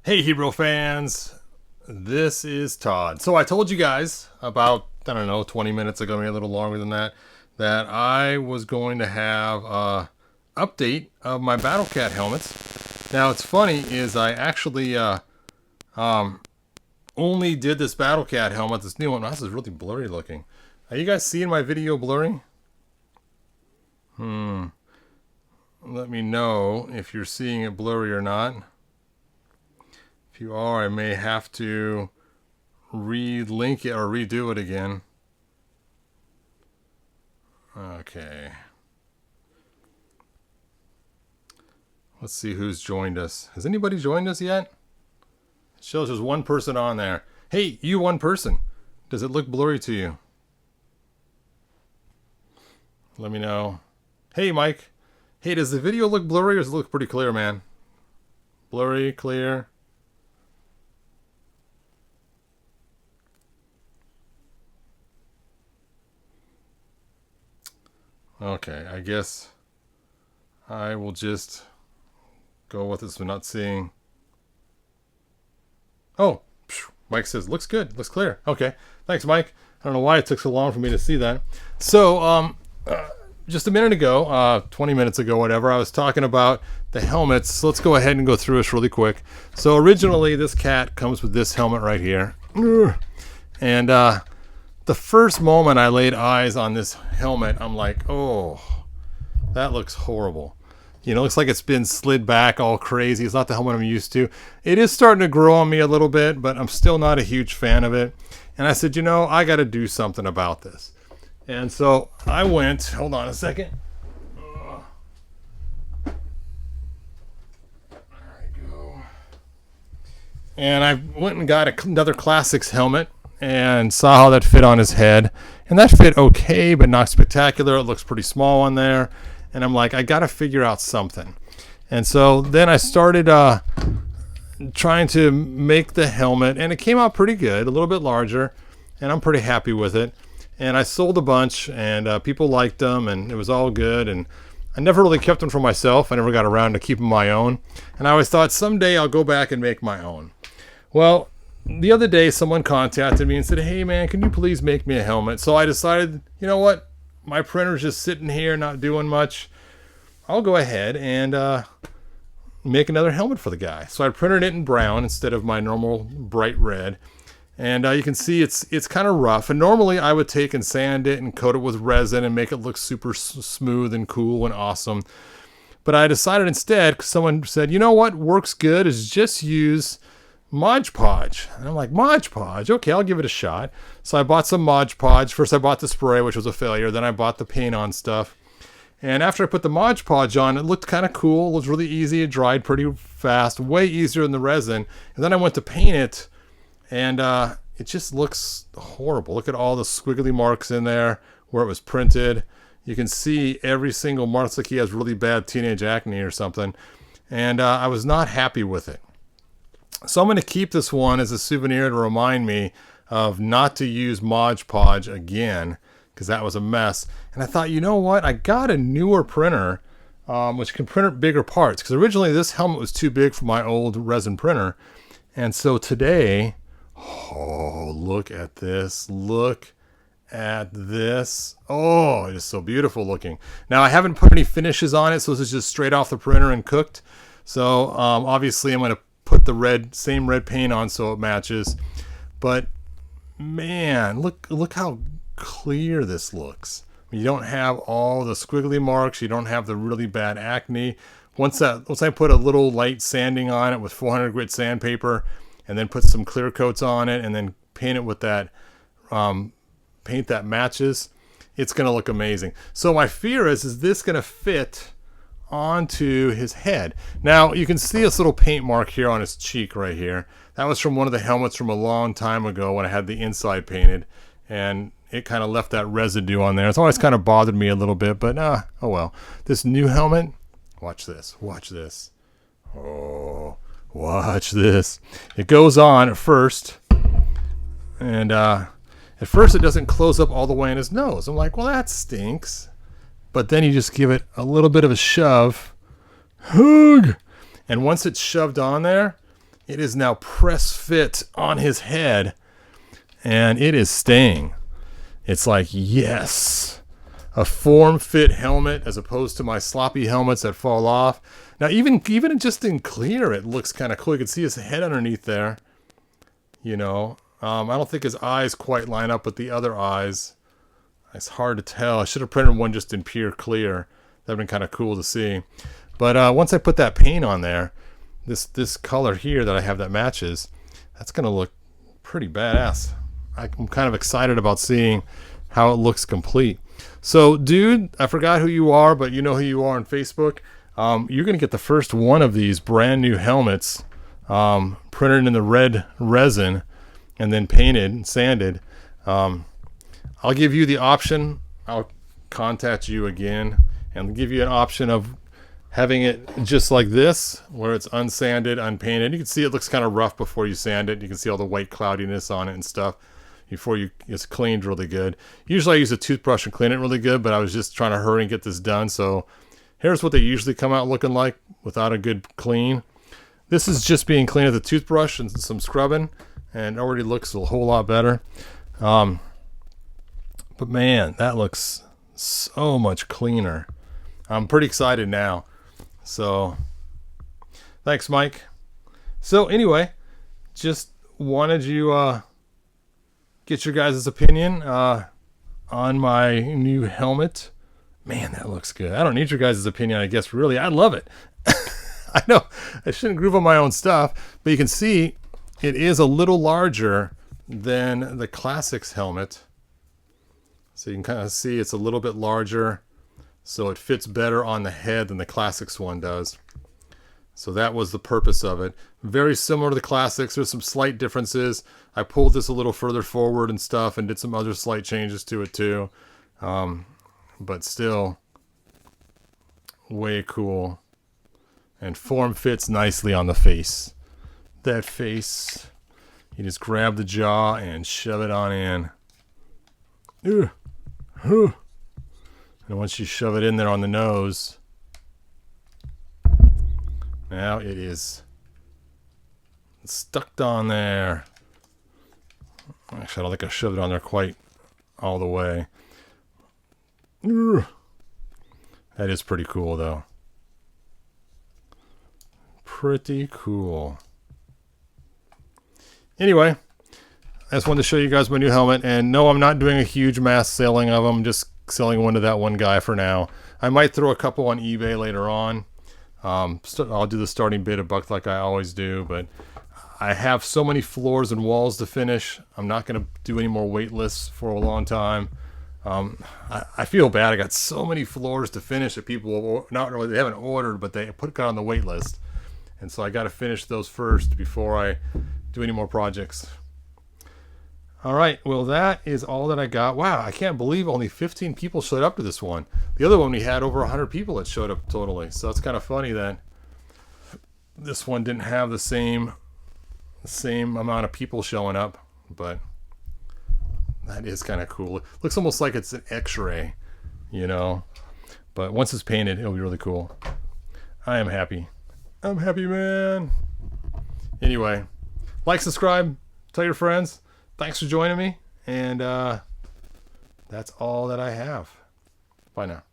Hey Hero fans, this is Todd. So I told you guys about, I don't know, 20 minutes ago, maybe a little longer than that, that I was going to have a update of my Battle Cat helmets. Now it's funny is I actually only did this Battle Cat helmet, this new one. This is really blurry looking. Are you guys seeing my video blurry? Let me know if you're seeing it blurry or not. If you are, I may have to relink it or redo it again. Okay. Let's see who's joined us. Has anybody joined us yet? It shows there's one person on there. Hey, you one person. Does it look blurry to you? Let me know. Hey, Mike. Hey, does the video look blurry or does it look pretty clear, man? Blurry, clear. Okay, I guess I will just go with this. We're not seeing. Oh, Mike says looks good, looks clear. Okay, thanks, Mike. I don't know why it took so long for me to see that. So, just a minute ago, 20 minutes ago, whatever, I was talking about the helmets. So let's go ahead and go through this really quick. So originally, this cat comes with this helmet right here, and the first moment I laid eyes on this helmet, I'm like, oh, that looks horrible. You know, it looks like it's been slid back all crazy. It's not the helmet I'm used to. It is starting to grow on me a little bit, but I'm still not a huge fan of it. And I said, you know, I got to do something about this. And so I went, hold on a second. There I go. And I went and got another Classics helmet and saw how that fit on his head. And that fit okay, but not spectacular. It looks pretty small on there. And I'm like, I got to figure out something. And so then I started trying to make the helmet, and it came out pretty good, a little bit larger, and I'm pretty happy with it. And I sold a bunch, and people liked them, and it was all good. And I never really kept them for myself. I never got around to keeping my own. And I always thought someday I'll go back and make my own. Well, the other day someone contacted me and said, hey man, can you please make me a helmet? So I decided, you know what? My printer's just sitting here not doing much. I'll go ahead and make another helmet for the guy. So I printed it in brown instead of my normal bright red. And you can see it's kind of rough. And normally I would take and sand it and coat it with resin and make it look super smooth and cool and awesome. But I decided instead, because someone said, you know what works good is just use Mod Podge. And I'm like, Mod Podge? Okay, I'll give it a shot. So I bought some Mod Podge. First I bought the spray, which was a failure. Then I bought the paint on stuff. And after I put the Mod Podge on, it looked kind of cool. It was really easy. It dried pretty fast, way easier than the resin. And then I went to paint it, and it just looks horrible. Look at all the squiggly marks in there where it was printed. You can see every single mark. It's like he has really bad teenage acne or something. And I was not happy with it. So I'm going to keep this one as a souvenir to remind me of not to use Mod Podge again, because that was a mess. And I thought, you know what? I got a newer printer, which can print bigger parts. Because originally this helmet was too big for my old resin printer. And so today, oh, look at this. Look at this. Oh, it is so beautiful looking. Now, I haven't put any finishes on it, so this is just straight off the printer and cooked. So obviously I'm going to put the same red paint on so it matches. But man, look how clear this looks. You don't have all the squiggly marks. You don't have the really bad acne. Once I put a little light sanding on it with 400 grit sandpaper, and then put some clear coats on it, and then paint it with that paint that matches, it's going to look amazing. So my fear is this going to fit onto his head? Now you can see this little paint mark here on his cheek right here. That was from one of the helmets from a long time ago when I had the inside painted, and it kind of left that residue on there. It's always kind of bothered me a little bit, but oh well. This new helmet, watch this. Oh, watch this. It goes on at first, and at first it doesn't close up all the way in his nose. I'm like, well, that stinks. But then you just give it a little bit of a shove. And once it's shoved on there, It is now press fit on his head, and it is staying. It's like, yes, a form-fit helmet as opposed to my sloppy helmets that fall off. Now, even just in clear, it looks kind of cool. You can see his head underneath there. You know, I don't think his eyes quite line up with the other eyes. It's hard to tell. I should have printed one just in pure clear. That would have been kind of cool to see. But once I put that paint on there, this color here that I have that matches, that's going to look pretty badass. I'm kind of excited about seeing how it looks complete. So, dude, I forgot who you are, but you know who you are on Facebook. You're going to get the first one of these brand new helmets printed in the red resin and then painted and sanded. I'll give you the option. I'll contact you again and give you an option of having it just like this, where it's unsanded, unpainted. You can see it looks kind of rough before you sand it. You can see all the white cloudiness on it and stuff before it's cleaned really good. Usually I use a toothbrush and clean it really good, but I was just trying to hurry and get this done. So here's what they usually come out looking like without a good clean. This is just being cleaned with a toothbrush and some scrubbing, and already looks a whole lot better. But man, that looks so much cleaner. I'm pretty excited now. So thanks, Mike. So anyway, just wanted you get your guys' opinion on my new helmet. Man, that looks good. I don't need your guys' opinion, I guess, really. I love it. I know I shouldn't groove on my own stuff, but you can see it is a little larger than the Classics helmet. So you can kind of see it's a little bit larger, so it fits better on the head than the Classics one does. So that was the purpose of it. Very similar to the Classics. There's some slight differences. I pulled this a little further forward and stuff and did some other slight changes to it too. But still way cool. And form fits nicely on the face. That face, you just grab the jaw and shove it on in. And once you shove it in there on the nose, now it is stuck on there. Actually, I don't think I shoved it on there quite all the way. That is pretty cool, though. Pretty cool. Anyway, I just wanted to show you guys my new helmet. And no, I'm not doing a huge mass selling of them. Just selling one to that one guy for now. I might throw a couple on eBay later on. I'll do the starting bid $1 like I always do. But I have so many floors and walls to finish. I'm not going to do any more wait lists for a long time. I feel bad. I got so many floors to finish that people they haven't ordered, but they got on the wait list. And so I got to finish those first before I do any more projects. All right, well, that is all that I got. Wow, I can't believe only 15 people showed up to this one. The other one, we had over 100 people that showed up totally. So it's kind of funny that this one didn't have the same amount of people showing up, but that is kind of cool. It looks almost like it's an X-ray, you know. But once it's painted, it'll be really cool. I am happy. I'm happy, man. Anyway, like, subscribe, tell your friends. Thanks for joining me, and that's all that I have. Bye now.